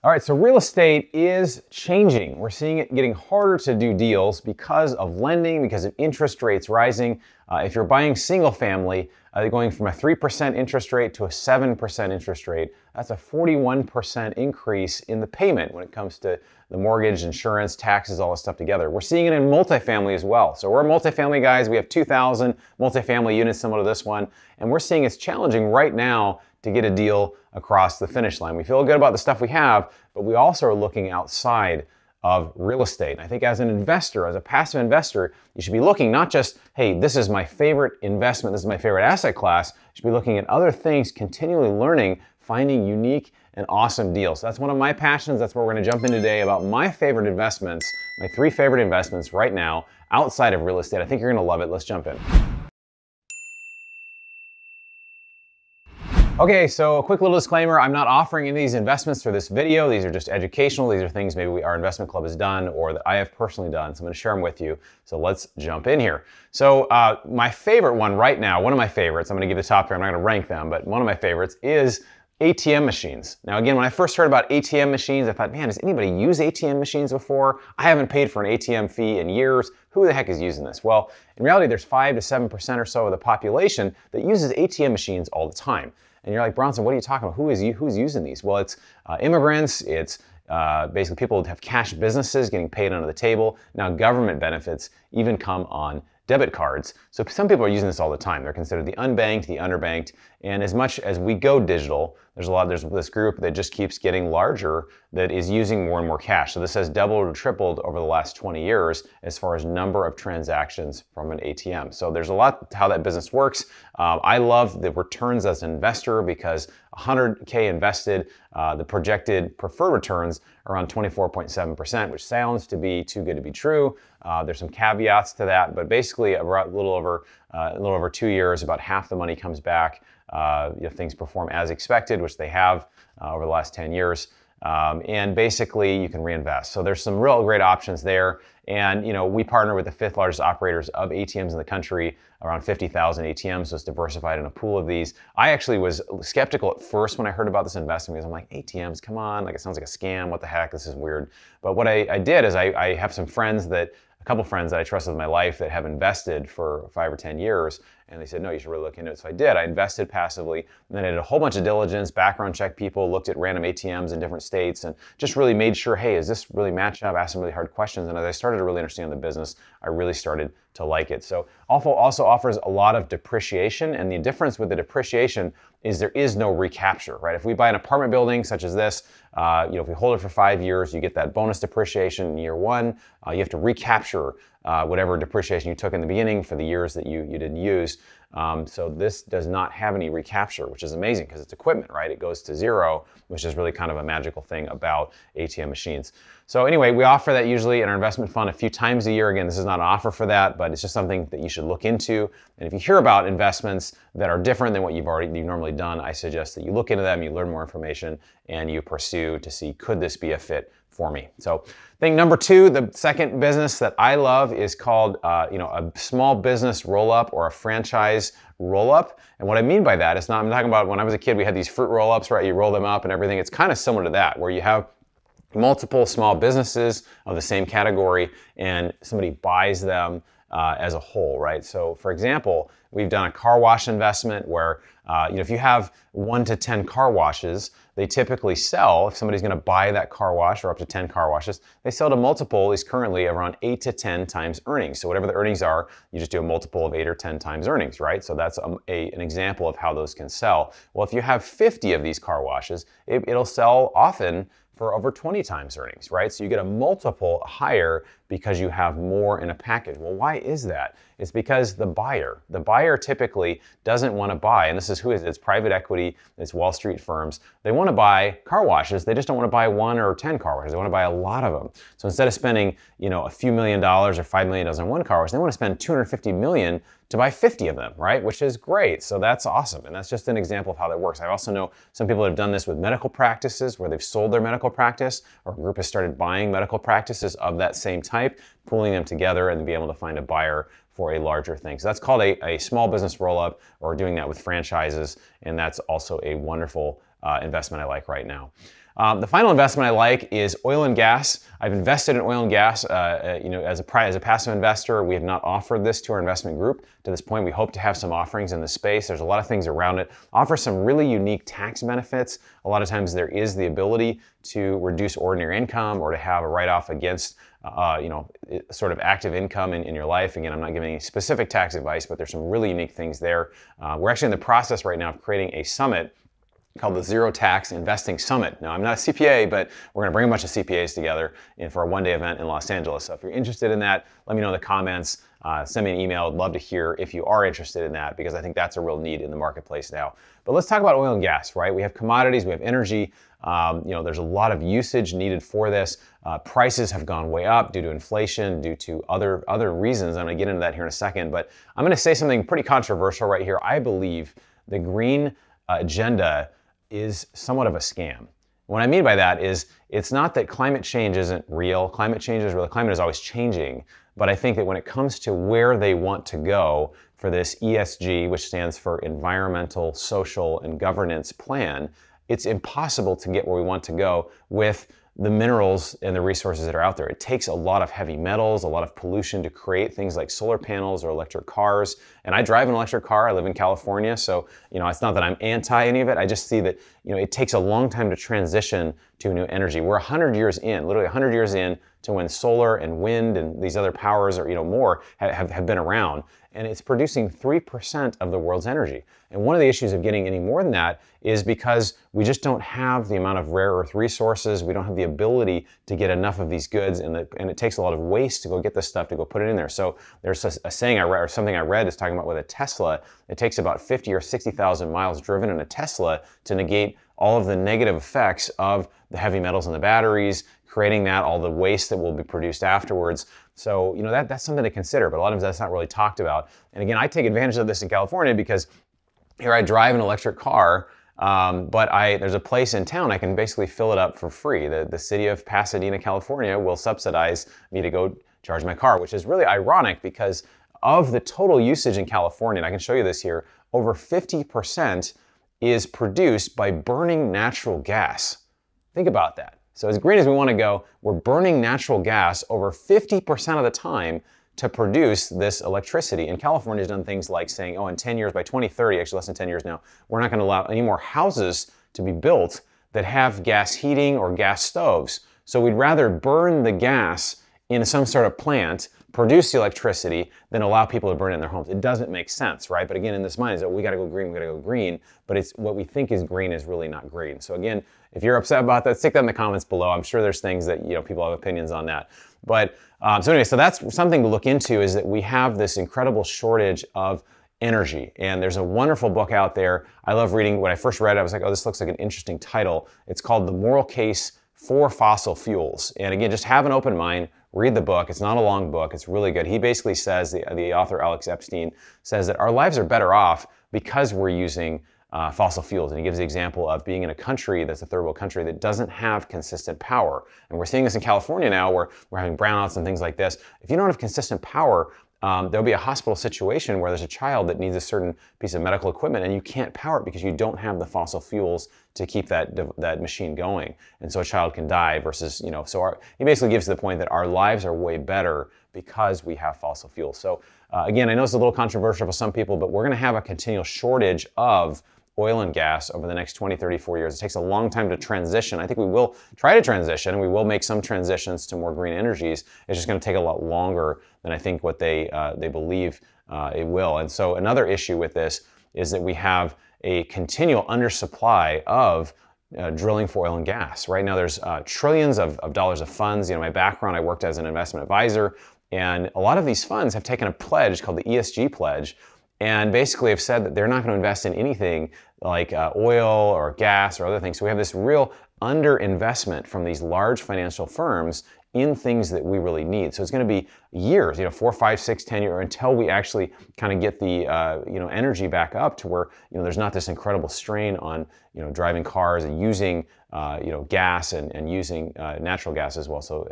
All right, so real estate is changing. We're seeing it getting harder to do deals because of lending, because of interest rates rising. If you're buying single family, going from a 3% interest rate to a 7% interest rate, that's a 41% increase in the payment when it comes to the mortgage, insurance, taxes, all this stuff together. We're seeing it in multifamily as well. So we're multifamily guys. We have 2,000 multifamily units similar to this one, and we're seeing it's challenging right now to get a deal across the finish line. We feel good about the stuff we have, but we also are looking outside of real estate. And I think as an investor, as a passive investor, you should be looking not just, hey, this is my favorite investment, this is my favorite asset class. You should be looking at other things, continually learning, finding unique and awesome deals. So that's one of my passions. That's where we're gonna jump in today about my favorite investments, my 3 favorite investments right now outside of real estate. I think you're gonna love it. Let's jump in. Okay, so a quick little disclaimer, I'm not offering any of these investments for this video. These are just educational. These are things maybe our investment club has done or that I have personally done. So I'm gonna share them with you. So let's jump in here. So my favorite one right now, one of my favorites, I'm gonna give the top here, I'm not gonna rank them, but one of my favorites is ATM machines. Now again, when I first heard about ATM machines, I thought, man, has anybody used ATM machines before? I haven't paid for an ATM fee in years. Who the heck is using this? Well, in reality, there's 5 to 7% or so of the population that uses ATM machines all the time. And you're like, Bronson, what are you talking about? Who's using these? Well, it's immigrants, it's basically people that have cash businesses getting paid under the table. Now government benefits even come on debit cards. So some people are using this all the time. They're considered the unbanked, the underbanked. And as much as we go digital, there's this group that just keeps getting larger that is using more and more cash. So this has doubled or tripled over the last 20 years as far as number of transactions from an ATM. So there's a lot to how that business works. I love the returns as an investor because 100K invested, the projected preferred returns are around 24.7%, which sounds to be too good to be true. There's some caveats to that, but basically a little over 2 years, about half the money comes back if things perform as expected, which they have over the last 10 years. And basically you can reinvest. So there's some real great options there. And we partner with the 5th largest operators of ATMs in the country, around 50,000 ATMs, so it's diversified in a pool of these. I actually was skeptical at first when I heard about this investment because I'm like, ATMs, come on, like it sounds like a scam, what the heck, this is weird. But what I did is I have some friends a couple friends that I trust with my life that have invested for 5 or 10 years, and they said, no, you should really look into it. So I did. I invested passively, and then I did a whole bunch of diligence, background check people, looked at random ATMs in different states, and just really made sure, hey, is this really matching up? Asked some really hard questions, and as I started to really understand the business, I really started to like it. So also offers a lot of depreciation, and the difference with the depreciation is there is no recapture, right? If we buy an apartment building such as this, if we hold it for 5 years, you get that bonus depreciation in year 1. You have to recapture whatever depreciation you took in the beginning for the years that you didn't use. So this does not have any recapture, which is amazing because it's equipment, right? It goes to 0, which is really kind of a magical thing about ATM machines. So anyway, we offer that usually in our investment fund a few times a year. Again, this is not an offer for that, but it's just something that you should look into. And if you hear about investments that are different than what you've normally done, I suggest that you look into them, you learn more information, and you pursue to see, could this be a fit for me? So thing number 2, the second business that I love is called a small business roll-up or a franchise roll-up. And what I mean by that is I'm talking about when I was a kid, we had these fruit roll-ups, right? You roll them up and everything. It's kind of similar to that, where you have multiple small businesses of the same category and somebody buys them as a whole, right? So for example, we've done a car wash investment where if you have 1 to 10 car washes, they typically sell, if somebody's gonna buy that car wash or up to 10 car washes, they sell to multiple is currently around 8 to 10 times earnings. So whatever the earnings are, you just do a multiple of 8 or 10 times earnings, right? So that's an example of how those can sell. Well, if you have 50 of these car washes, it'll sell often for over 20 times earnings, right? So you get a multiple higher because you have more in a package. Well, why is that? It's because the buyer typically doesn't want to buy, and this is who is it's private equity, it's Wall Street firms. They want to buy car washes, they just don't want to buy 1 or 10 car washes. They want to buy a lot of them. So instead of spending, a few $1 million or $5 million on 1 car wash, they want to spend $250 million to buy 50 of them, right? Which is great. So that's awesome. And that's just an example of how that works. I also know some people that have done this with medical practices where they've sold their medical practice, or a group has started buying medical practices of that same type, pooling them together and be able to find a buyer for a larger thing. So that's called a small business roll-up, or doing that with franchises. And that's also a wonderful investment I like right now. The final investment I like is oil and gas. I've invested in oil and gas, as a passive investor. We have not offered this to our investment group to this point. We hope to have some offerings in the space. There's a lot of things around it. Offers some really unique tax benefits. A lot of times there is the ability to reduce ordinary income or to have a write-off against sort of active income in your life. Again, I'm not giving any specific tax advice, but there's some really unique things there. We're actually in the process right now of creating a summit called the Zero Tax Investing Summit. Now, I'm not a CPA, but we're going to bring a bunch of CPAs together for a one-day event in Los Angeles. So if you're interested in that, let me know in the comments. Send me an email. I'd love to hear if you are interested in that, because I think that's a real need in the marketplace now. But let's talk about oil and gas, right? We have commodities, we have energy. There's a lot of usage needed for this. Prices have gone way up due to inflation, due to other reasons. I'm going to get into that here in a second, but I'm going to say something pretty controversial right here. I believe the green agenda is somewhat of a scam. What I mean by that is, it's not that climate change isn't real. Climate change is real. Climate is always changing. But I think that when it comes to where they want to go for this ESG, which stands for Environmental, Social, and Governance Plan, it's impossible to get where we want to go with the minerals and the resources that are out there. It takes a lot of heavy metals, a lot of pollution to create things like solar panels or electric cars. And I drive an electric car. I live in California, so it's not that I'm anti any of it. I just see that it takes a long time to transition to new energy. We're 100 years in, literally 100 years in, to when solar and wind and these other powers, or more, have been around. And it's producing 3% of the world's energy. And one of the issues of getting any more than that is because we just don't have the amount of rare earth resources. We don't have the ability to get enough of these goods, and it takes a lot of waste to go get this stuff, to go put it in there. So there's a saying I read, or something I read, is talking about with a Tesla, it takes about 50 or 60,000 miles driven in a Tesla to negate all of the negative effects of the heavy metals in the batteries, creating all the waste that will be produced afterwards. So, that's something to consider, but a lot of that's not really talked about. And again, I take advantage of this in California because here I drive an electric car, but there's a place in town I can basically fill it up for free. The city of Pasadena, California will subsidize me to go charge my car, which is really ironic because of the total usage in California, and I can show you this here, over 50% is produced by burning natural gas. Think about that. So as green as we want to go, we're burning natural gas over 50% of the time to produce this electricity. And California's done things like saying, in 10 years, by 2030, actually less than 10 years now, we're not going to allow any more houses to be built that have gas heating or gas stoves. So we'd rather burn the gas in some sort of plant, produce the electricity, than allow people to burn it in their homes. It doesn't make sense, right? But again, in this mind is that we got to go green, we got to go green, but it's what we think is green is really not green. So again, if you're upset about that, stick that in the comments below. I'm sure there's things that people have opinions on that. But so that's something to look into, is that we have this incredible shortage of energy. And there's a wonderful book out there. I love reading. When I first read it, I was like, oh, this looks like an interesting title. It's called The Moral Case for Fossil Fuels. And again, just have an open mind. Read the book. It's not a long book. It's really good. He basically says, the author Alex Epstein says that our lives are better off because we're using fossil fuels. And he gives the example of being in a country that's a third world country that doesn't have consistent power. And we're seeing this in California now, where we're having brownouts and things like this. If you don't have consistent power, there'll be a hospital situation where there's a child that needs a certain piece of medical equipment and you can't power it because you don't have the fossil fuels to keep that machine going. And so a child can die versus, he basically gives to the point that our lives are way better because we have fossil fuels. So again, I know it's a little controversial for some people, but we're going to have a continual shortage of oil and gas over the next 20, 30, 40 years. It takes a long time to transition. I think we will try to transition, and we will make some transitions to more green energies. It's just going to take a lot longer than I think what they believe it will. And so another issue with this is that we have a continual undersupply of drilling for oil and gas. Right now there's trillions of dollars of funds. My background, I worked as an investment advisor, and a lot of these funds have taken a pledge called the ESG pledge, and basically have said that they're not going to invest in anything like oil or gas or other things. So we have this real underinvestment from these large financial firms in things that we really need. So it's going to be years, 4, 5, 6, 10 years until we actually kind of get the energy back up to where there's not this incredible strain on driving cars and using gas and using natural gas as well. So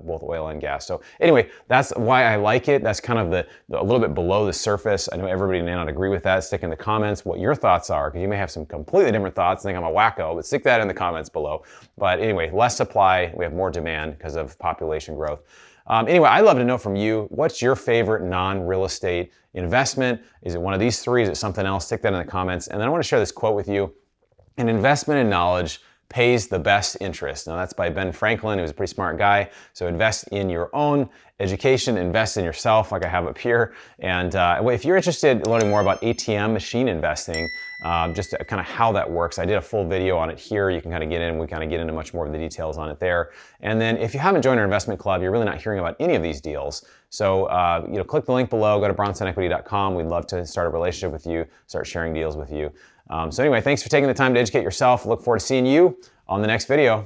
both oil and gas. So anyway, that's why I like it. That's kind of a little bit below the surface. I know everybody may not agree with that. Stick in the comments what your thoughts are, because you may have some completely different thoughts. Think I'm a wacko, but stick that in the comments below. But anyway, less supply, we have more demand because of population growth. Anyway, I'd love to know from you, what's your favorite non-real estate investment? Is it one of these three? Is it something else? Stick that in the comments. And then I want to share this quote with you. An investment in knowledge pays the best interest. Now that's by Ben Franklin, who's a pretty smart guy. So invest in your own education, invest in yourself like I have up here. And if you're interested in learning more about ATM machine investing, just kind of how that works, I did a full video on it here. You can kind of get in, we kind of get into much more of the details on it there. And then if you haven't joined our investment club, you're really not hearing about any of these deals. So click the link below, go to bronsonequity.com. We'd love to start a relationship with you, start sharing deals with you. So anyway, thanks for taking the time to educate yourself. Look forward to seeing you on the next video.